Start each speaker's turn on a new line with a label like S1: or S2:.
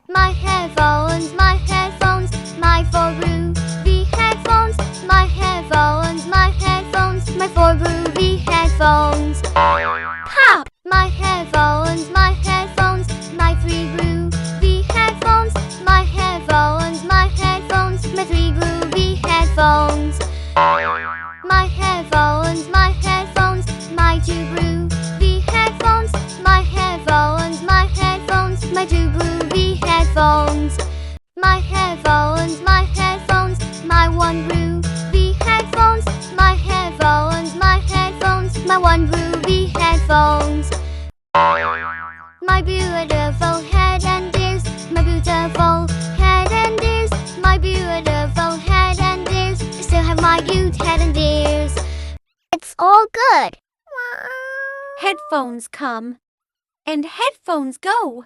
S1: My headphones, my four groovy headphones. My headphones, my four groovy headphones. Pop! My headphones, my three groovy headphones. My headphones, my three groovy headphones. My headphones, my two groovy headphones. My headphones, my two groovy headphones. My headphones, my one groovy headphones. My headphones, my one groovy headphones. My beautiful head and ears, my beautiful head and ears, my beautiful head and ears. I still have my cute head and ears. It's all good.
S2: Headphones come and headphones go.